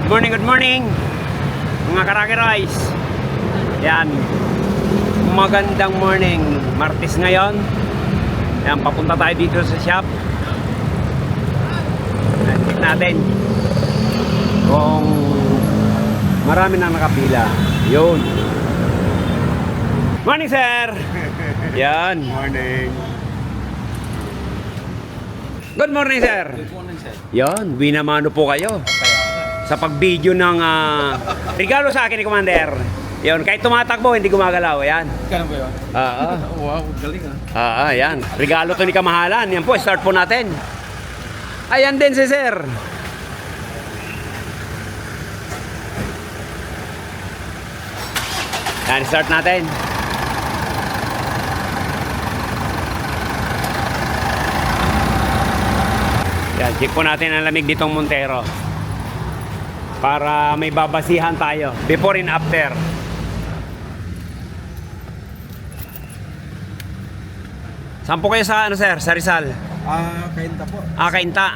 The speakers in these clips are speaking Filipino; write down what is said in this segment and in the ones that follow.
Good morning mga Karaki Rice. Yan, magandang morning. Martes ngayon. Yan, papunta tayo dito sa shop. Check natin kung marami na nakapila. Yun. Morning sir. Yan. Morning. Good morning sir. Good morning, sir. Yan, binamano po kayo sa pag-video ng regalo sa akin ni Commander. Yun, kahit tumatakbo, hindi gumagalaw. Ayan. Ganun ba yun? Wow, galing Ayan. Regalo to ni Kamahalan. Yan po, start po natin. Ayan din si sir. Yan, start natin. Yan, check po natin ang lamig ditong Montero. Para may babasihan tayo. Before and after. Saan po kayo sa ano sir? Sa Rizal? Kainta po. Kainta.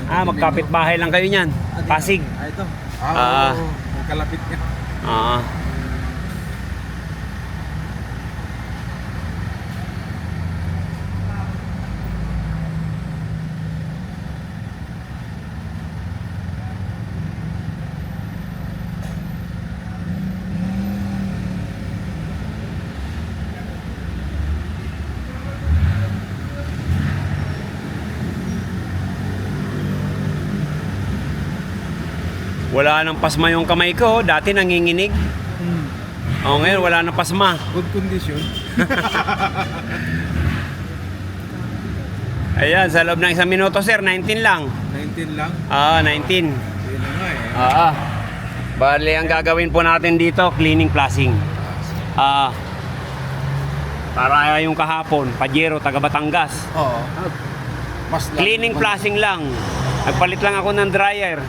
Magkapit bahay lang kayo niyan. Pasig. Ito. Magkalapit niya. Wala nang pasma yung kamay ko. Dati nanginginig. Ngayon wala nang pasma. Good condition. Ayan, sa loob ng 1 minuto sir, 19 lang. 19 lang. 19. Yun na nga eh. Bale, ang gagawin po natin dito, cleaning flashing. Para yung kahapon, Pajero, taga Batangas. Oo. Mas lang. Cleaning flashing lang. Nagpalit lang ako ng dryer.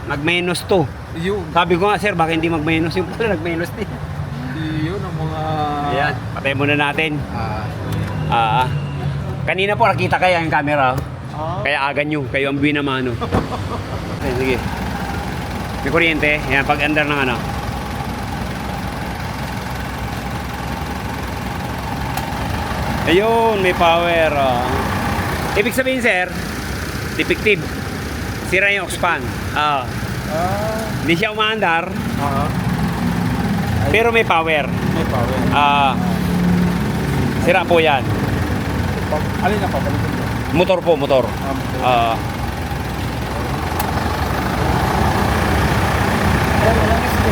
Nag-minus 2. Yun. Sabi ko nga sir, baka hindi mag-minus yung pala, nag-minus din. Yun ang mga... Ayan, patay muna natin. Kanina po nakita kaya yung camera. Kaya aga nyo, kayo ang binamano. Okay, sige. May kuryente, yan, pag under ng ano. Ayun, may power. Ibig sabihin sir, defective. Sira yung aux fan. Hindi siya umaandar. Pero may power. May power. Sira po yan. Alin na papalitan mo? Motor po, motor.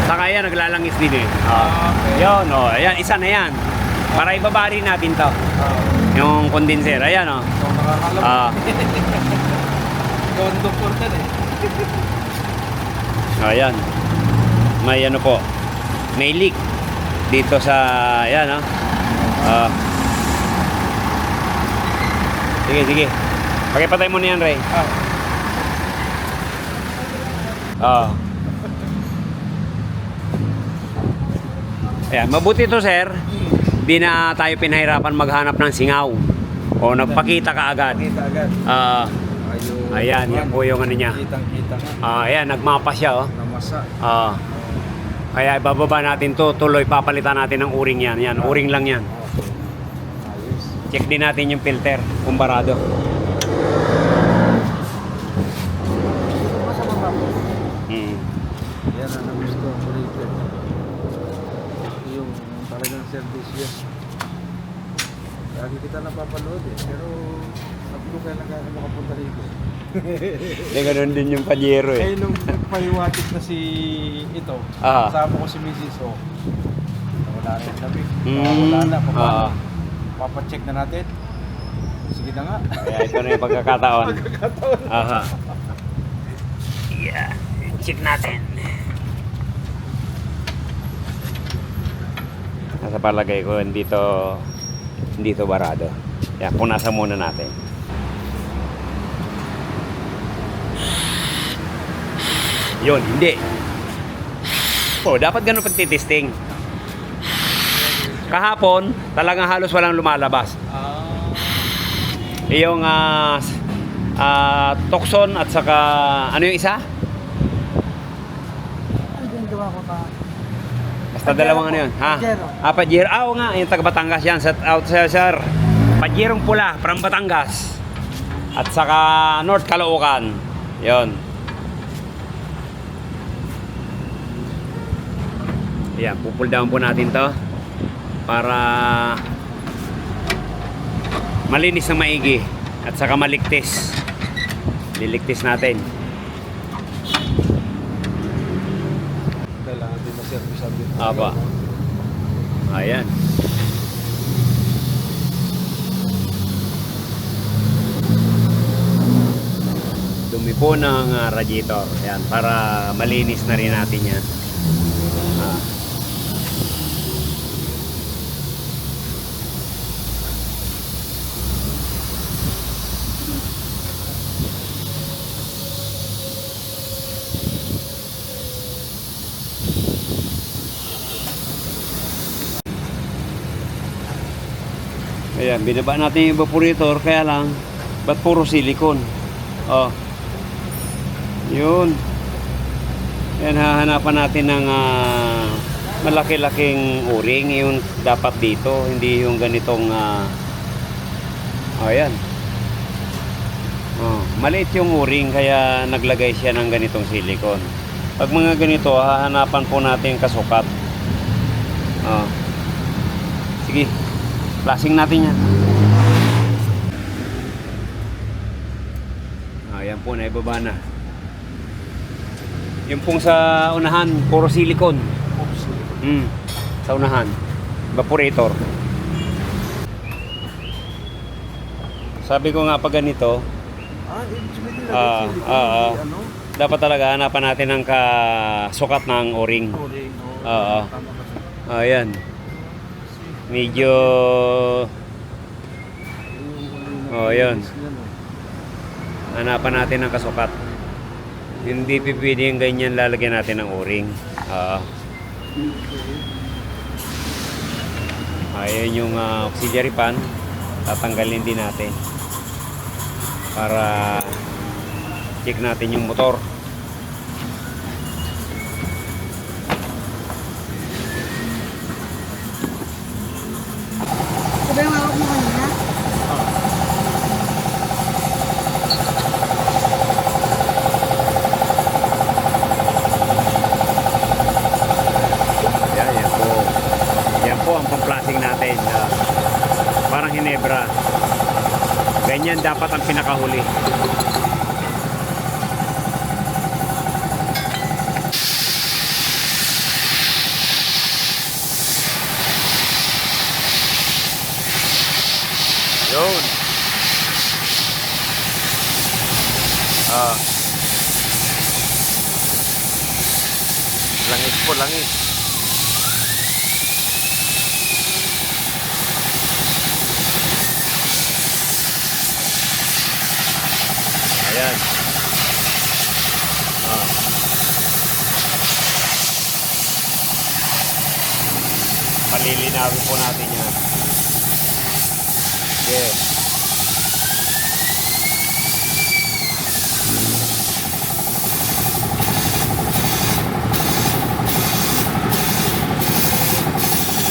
Saka yan, naglalangis din eh. Okay. Yun, ayan, isa na yan. Para ibabari natin to. Yung condenser, ayan o. So, nakakalam. Ikaw ang doktor ka eh. Ayan. May ano po. May leak. Dito sa, ayan o. Sige, sige. Pakipatay mo na yan, Ray. Ayan, mabuti to sir. Di na tayo pinahirapan maghanap ng singaw. O nagpakita ka agad. Kita agad. Ayan, yan po yung ano niya. Kitang-kita nga. Ayan, nagmapa siya oh. Namasa. Kaya ibababa natin to, tuloy papalitan natin ng uring yan. Yan, uring lang yan. Ayos. Check din natin yung filter, kung barado. Masama ba po? Yan ang nagusto ko rito. Yung talagang service yan. Lagi kita napapanood eh. Pero sabi kailan ka makapunta rito. Ganun din yung Pajero eh. Nung nagpahiwatig na si ito, kasama ko si Mrs. O. Wala na yung sabi. Wala na. Papacheck na natin. Sige na nga. Kaya ito na yung pagkakataon. Yeah, check natin. Nasa palagay ko, hindi to barado. Yan, punasan muna natin. Yun, hindi. Dapat ganun pagtitesting. Kahapon, talagang halos walang lumalabas. Yung Tucson at saka ano yung isa? Sa dalawang ano yun? Ha? Pajero. Pajero. Oo nga, yung taga Batangas yan. Set out sir, sir. Pajerong pula from Batangas. At saka North Caloocan. Yon. Ayan, pupull down po natin to para malinis na maigi at saka maligtis. Liligtis natin. Kailangan din ma-service ang dito. Aba. Ayan. Dumi po ng radiator. Ayan, para malinis na rin natin yan. Ah. Ayan, binaba natin yung evaporator, kaya lang, ba't puro silicone? Oh. Yun. Ayan, hahanapan natin ng malaki-laking o-ring. Yung dapat dito, hindi yung ganitong, ayan. Oh, maliit yung o-ring, kaya naglagay siya ng ganitong silicone. Pag mga ganito, hahanapan po natin kasukat. Oh. Sige. Flashing natin yan. Ayan po, naibaba na. Yung pong sa unahan, puro silicone. Sa unahan. Evaporator. Sabi ko nga pag ganito, dapat talaga hanapan natin ng kasukat ng o-ring. Oo. Ayan. Medyo yun. Hanapan natin ng kasukat. Hindi pwede yung ganyan, lalagyan natin ng o-ring. Ayan yung auxiliary pan. Tatanggalin din natin para check natin yung motor. Sabi yung hawak mo kanina? Yan po. Yan po ang pang-flashing natin. Parang Hinebra. Ganyan dapat ang pinakahuli. Yun. Langis po, langis. Ayan. Palilinawin po natin yan. Yeah.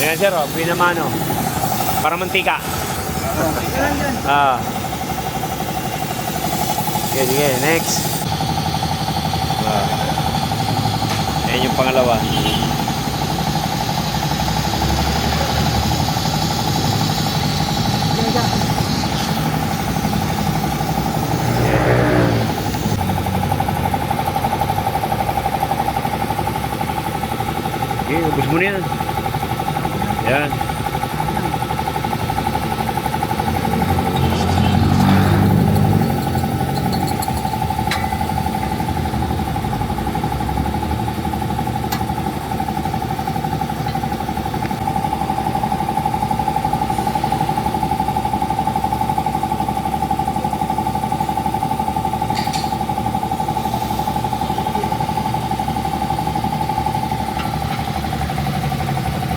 Ayan sir, pinamano. Para mantika. Sige, sige, next. Ayan yung pangalawa. Okay, ubus mo na yan. Yan.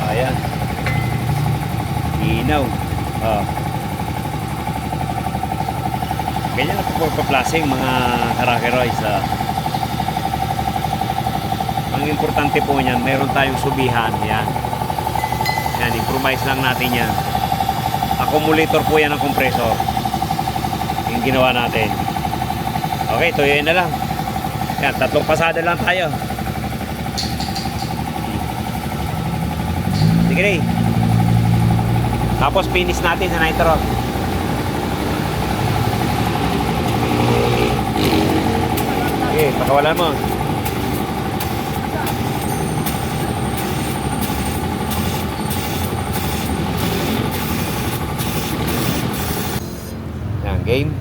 Ayan. Inaw. Ganyan na po pagpaplasing mga karakeroy sa Ang importante po niyan, meron tayong subihan. Yan. Yan, improvise lang natin yan. Accumulator po yan ng compressor. Yung ginawa natin. Okay, tuyuin na lang. Yan, 3 pasada lang tayo. Sige rin. Tapos finish natin sa nitro. Okay, pakawalan mo. Yan, game.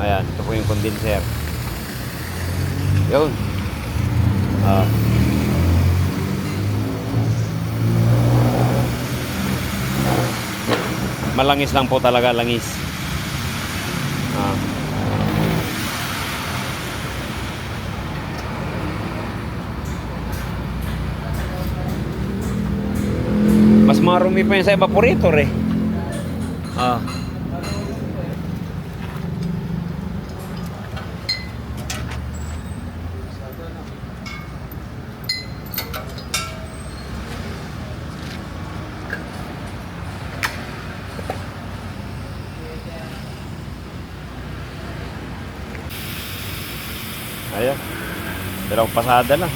Ayan, ito po yung condenser. Yun. Malangis lang po talaga, langis. Mas marumi pa yun sa evaporator eh. Ayan. 2 pasada lang.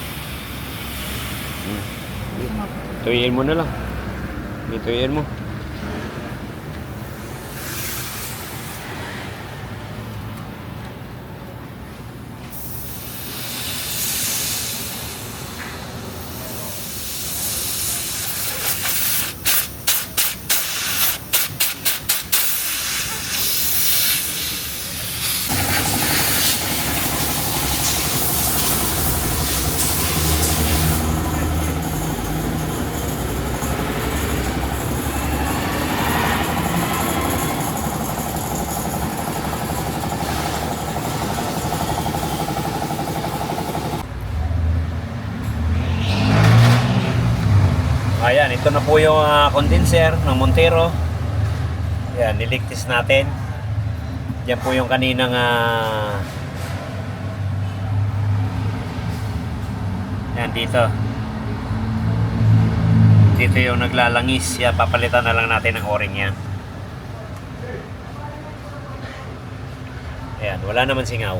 Tuyin mo na lang. Ituyin mo. Ayan, ito na po yung condenser ng Montero. Ayan, niligtis natin. Yan po yung kaninang yan dito. Dito yung naglalangis. Yan, papalitan na lang natin ng o-ring yan. Ayan, wala naman singaw.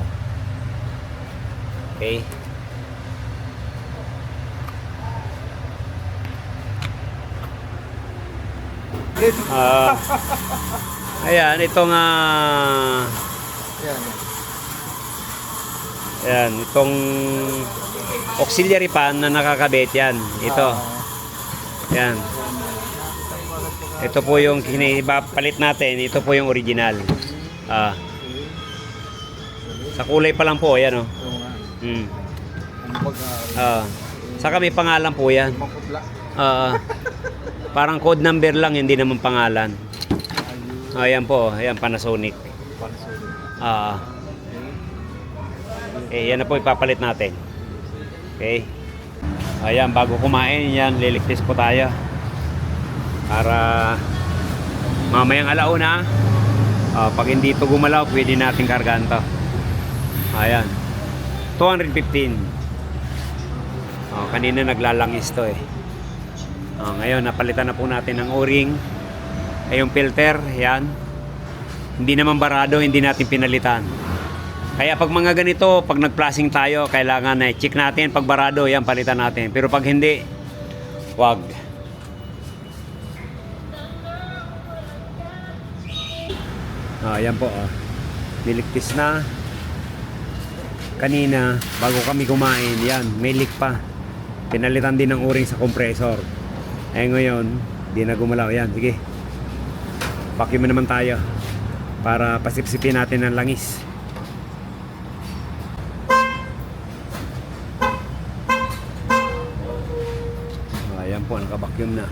Okay. Ayan, itong ayan, itong auxiliary pan na nakakabit yan. Ito. Yan. Ito po yung palit natin. Ito po yung original. Sa kulay pa lang po, ayan oh. Saka may pangalan po yan. Parang code number lang, hindi naman pangalan. Ayan po, ayan Panasonic. Yan na po ipapalit natin. Okay. Ayan, bago kumain, yan, liligtis po tayo. Para mamayang alauna, pag hindi ito gumalaw, pwede natin kargaan to. Ayan. 215. Kanina naglalangis to eh. Ngayon, napalitan na po natin ang o-ring. Yung filter, yan. Hindi naman barado, hindi natin pinalitan. Kaya pag mga ganito, pag nag-flashing tayo, kailangan na check natin. Pag barado, yan, palitan natin. Pero pag hindi, wag. Yan po, niligtis na. Kanina, bago kami kumain, yan, may leak pa. Pinalitan din ng o-ring sa compressor. Ngayon, di na gumalaw. Yan, sige. Vacuum naman tayo para pasipsipin natin ang langis. Ayan po, naka-vacuum na.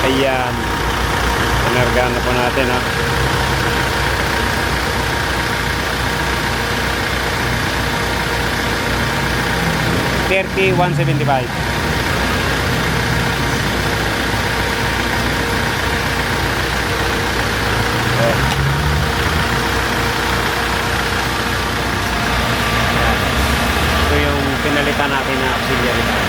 Ayan, pinargaan na po natin ha. 30,175. Oh. Ito yung pinalitan natin na auxiliary fan.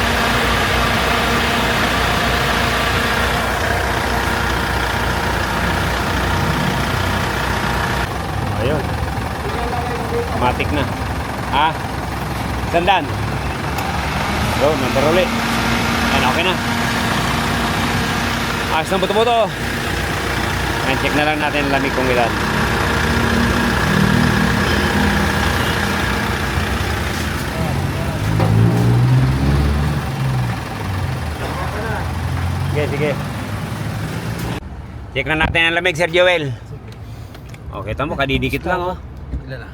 Ayun. Matik na. Ah. Sandan. So, number ulit. Ayan, okay na. Ayos ng buto-buto. Ayan, check na lang natin ang lamig kung ilan. Sige, sige. Check na natin ang lamig, Sir Joel. Okay, tamo, kadidikit lang, oh. Ilan na?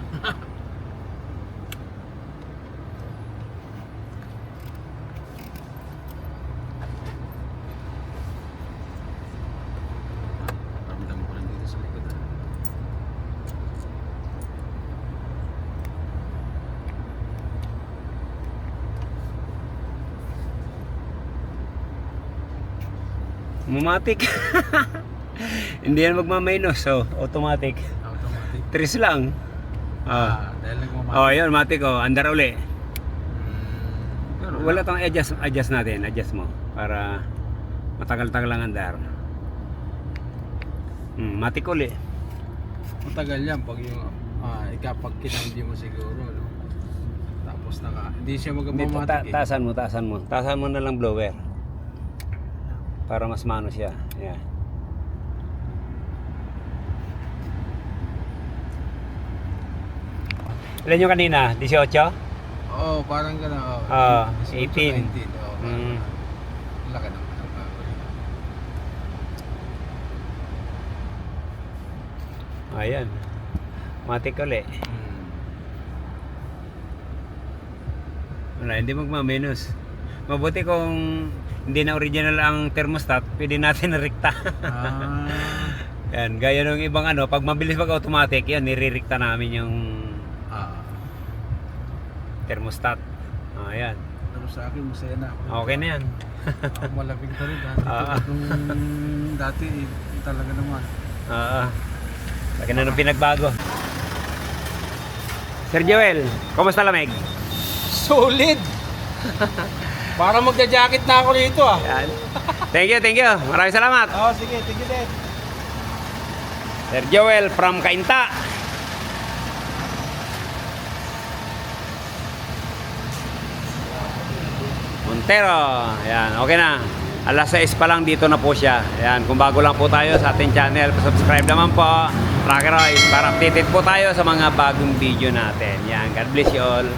Ramdam ko rin dito sa likod. Automatic. Hindi yan magmamainos, so automatic. Automatic. 3 lang. Dahil nagmamatic. Oh, yun, matik, oh. Andar uli. Pero Wala tong adjust natin, adjust mo para matagal-tagal lang andar. Matik uli. matagal yan pag yung ikapag kinandi mo siguro, no? Tapos hindi siya magmamatic. Taasan mo na lang blower. Para mas mano siya. Yeah. Ilan yung kanina? 18? Oo, parang gano'n. 18. 19. Oo, laki naman ang baboy. Ayan. Matik uli. Wala, hindi magmamenos. Mabuti kung hindi na original ang thermostat, pwede natin na-rikta. Yan, gaya ng ibang pag mabilis mag-automatic, yan, nire-rikta namin yung thermostat. Ayan. Pero sa akin, masaya na ako. Okay na yan. Ako malabing pa rin. Dati, talaga naman. Laki na nung pinagbago. Sir Joel, kumusta lamig? Solid! Para magja-jacket na ako rito Yan. Thank you. Maraming salamat. Sige, thank you din. Sir Joel from Cainta. Montero. Yan, okay na. Alas 6 pa lang dito na po siya. Yan, kung bago lang po tayo sa ating channel, subscribe naman po. Tracker Roy, para updated po tayo sa mga bagong video natin. Yan, God bless you all.